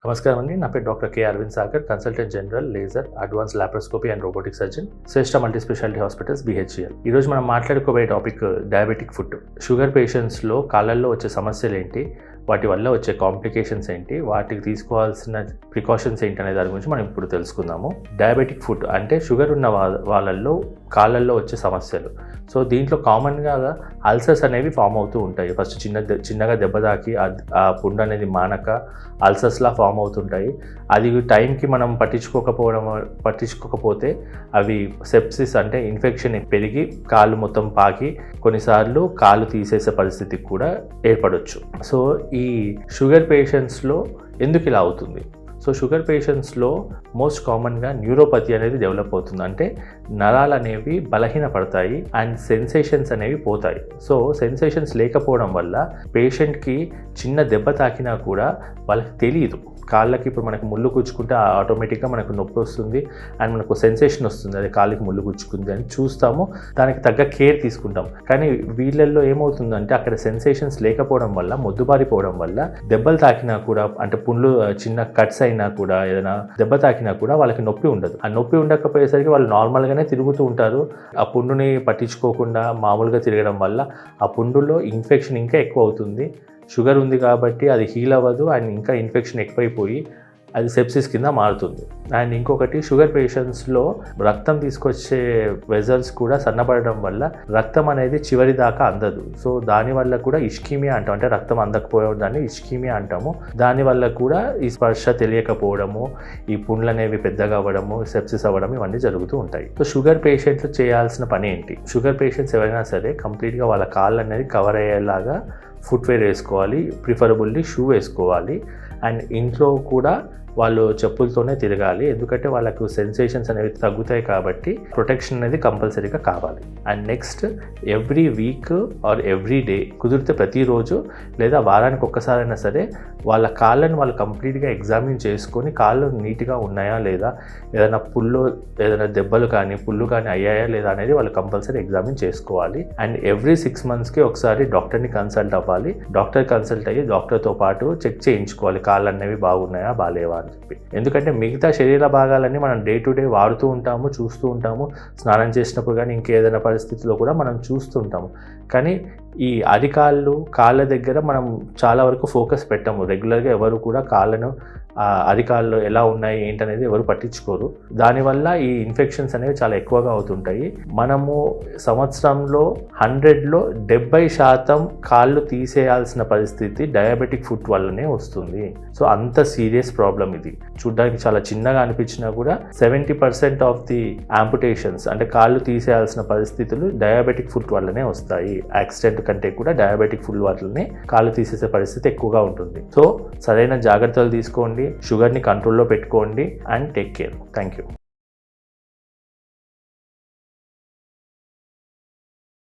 నమస్కారం అండి. నా పేరు doctor K Aravind Sagar, consultant general laser advance laparoscopy and robotic surgeon, Shreshta multi speciality hospitals BHCL. ఈరోజు మనం మాట్లాడుకోబోయే టాపిక్ డయాబెటిక్ ఫుడ్. షుగర్ పేషెంట్స్లో కాళ్ళల్లో వచ్చే సమస్యలు ఏంటి, వాటి వల్ల వచ్చే కాంప్లికేషన్స్ ఏంటి, వాటికి తీసుకోవాల్సిన ప్రికాషన్స్ ఏంటి అనే దాని గురించి మనం ఇప్పుడు తెలుసుకుందాము. డయాబెటిక్ ఫుడ్ అంటే షుగర్ ఉన్న వాళ్ళల్లో కాళ్ళల్లో వచ్చే సమస్యలు. సో దీంట్లో కామన్గా అల్సర్స్ అనేవి ఫామ్ అవుతూ ఉంటాయి. ఫస్ట్ చిన్నగా దెబ్బ తాకి ఆ పుండు అనేది మానక అల్సర్స్లా ఫామ్ అవుతుంటాయి. అది టైంకి మనం పట్టించుకోకపోతే అవి సెప్సిస్ అంటే ఇన్ఫెక్షన్ పెరిగి కాళ్ళు మొత్తం పాకి కొన్నిసార్లు కాళ్ళు తీసేసే పరిస్థితికి కూడా ఏర్పడవచ్చు. సో ఈ షుగర్ పేషెంట్స్లో ఎందుకు ఇలా అవుతుంది? సో షుగర్ పేషెంట్స్లో మోస్ట్ కామన్గా న్యూరోపతి అనేది డెవలప్ అవుతుంది. అంటే నరాలు అనేవి బలహీనపడతాయి అండ్ సెన్సేషన్స్ అనేవి పోతాయి. సో సెన్సేషన్స్ లేకపోవడం వల్ల పేషెంట్కి చిన్న దెబ్బ తాకినా కూడా వాళ్ళకి తెలియదు. కాళ్ళకి ఇప్పుడు మనకు ముళ్ళు గుచ్చుకుంటే ఆటోమేటిక్గా మనకు నొప్పి వస్తుంది అండ్ మనకు సెన్సేషన్ వస్తుంది, అదే కాళ్ళకి ముళ్ళు గుచ్చుకుంది అని చూస్తాము, దానికి తగ్గ కేర్ తీసుకుంటాం. కానీ వీళ్ళల్లో ఏమవుతుందంటే అక్కడ సెన్సేషన్స్ లేకపోవడం వల్ల, మొద్దుబారిపోవడం వల్ల దెబ్బలు తాకినా కూడా, అంటే పుండ్లు చిన్న కట్స్ అయినా కూడా, ఏదైనా దెబ్బ తాకినా కూడా వాళ్ళకి నొప్పి ఉండదు. ఆ నొప్పి ఉండకపోయేసరికి వాళ్ళు నార్మల్గానే తిరుగుతూ ఉంటారు. ఆ పుండుని పట్టించుకోకుండా మామూలుగా తిరగడం వల్ల ఆ పుండులో ఇన్ఫెక్షన్ ఇంకా ఎక్కువ అవుతుంది. షుగర్ ఉంది కాబట్టి అది హీల్ అవ్వదు అండ్ ఇంకా ఇన్ఫెక్షన్ ఎక్కువైపోయి అది సెప్సిస్ కింద మారుతుంది. అండ్ ఇంకొకటి, షుగర్ పేషెంట్స్లో రక్తం తీసుకొచ్చే వెజల్స్ కూడా సన్నబడడం వల్ల రక్తం అనేది చివరి దాకా అందదు. సో దానివల్ల కూడా ఇష్కీమియా అంటాం, అంటే రక్తం అందకపోవడం దాన్ని ఇష్కీమియా అంటాము. దానివల్ల కూడా ఈ స్పర్శ తెలియకపోవడము, ఈ పుండ్లు అనేవి పెద్దగా అవ్వడము, సెప్సిస్ అవ్వడం, ఇవన్నీ జరుగుతూ ఉంటాయి. సో షుగర్ పేషెంట్లు చేయాల్సిన పని ఏంటి? షుగర్ పేషెంట్స్ ఎవరైనా సరే కంప్లీట్గా వాళ్ళ కాళ్ళు అనేది కవర్ అయ్యేలాగా ఫుట్వేర్ వేసుకోవాలి, ప్రిఫరబుల్లీ షూ వేసుకోవాలి. అండ్ ఇంట్లో కూడా వాళ్ళు చెప్పులతోనే తిరగాలి, ఎందుకంటే వాళ్ళకు సెన్సేషన్స్ అనేవి తగ్గుతాయి కాబట్టి ప్రొటెక్షన్ అనేది కంపల్సరీగా కావాలి. And next, every week or every day, కుదిరితే ప్రతిరోజు లేదా వారానికి ఒక్కసారైనా సరే వాళ్ళ కాళ్ళని వాళ్ళు కంప్లీట్గా ఎగ్జామిన్ చేసుకొని కాళ్ళు నీట్గా ఉన్నాయా లేదా, ఏదైనా దెబ్బలు కానీ పుళ్ళు కానీ అయ్యాయా లేదా అనేది వాళ్ళు కంపల్సరీ ఎగ్జామిన్ చేసుకోవాలి. అండ్ ఎవ్రీ 6 monthsకి ఒకసారి డాక్టర్ని కన్సల్ట్ అవ్వాలి. డాక్టర్ కన్సల్ట్ అయ్యి డాక్టర్తో పాటు చెక్ చేయించుకోవాలి కాళ్ళు అనేవి బాగున్నాయా బాగాలేవా అని చెప్పి. ఎందుకంటే మిగతా శరీర భాగాలన్నీ మనం డే టు డే వాడుతూ ఉంటాము, చూస్తూ ఉంటాము, స్నానం చేసినప్పుడు కానీ ఇంకేదైనా పరిస్థితిలో కూడా మనం చూస్తూ ఉంటాము. కానీ ఈ అరికాళ్ళు, కాళ్ళ దగ్గర మనం చాలా వరకు ఫోకస్ పెట్టాము. రెగ్యులర్గా ఎవరు కూడా కాళ్ళను అరికాళ్ళు ఎలా ఉన్నాయి ఏంటనేది ఎవరు పట్టించుకోరు. దానివల్ల ఈ ఇన్ఫెక్షన్స్ అనేవి చాలా ఎక్కువగా అవుతుంటాయి. మనము సంవత్సరంలో 100లో 70% కాళ్ళు తీసేయాల్సిన పరిస్థితి డయాబెటిక్ ఫుట్ వల్లనే వస్తుంది. సో అంత సీరియస్ ప్రాబ్లం ఇది. చూడ్డానికి చాలా చిన్నగా అనిపించినా కూడా 70% ఆఫ్ ది యాంపుటేషన్స్, అంటే కాళ్ళు తీసేయాల్సిన పరిస్థితులు డయాబెటిక్ ఫుట్ వల్లనే వస్తాయి. యాక్సిడెంట్ కంటే కూడా డయాబెటిక్ ఫుట్ వల్లనే కాళ్ళు తీసేసే పరిస్థితి ఎక్కువగా ఉంటుంది. సో సరైన జాగ్రత్తలు తీసుకోండి, షుగర్ని కంట్రోల్లో పెట్టుకోండి and take care. Thank you.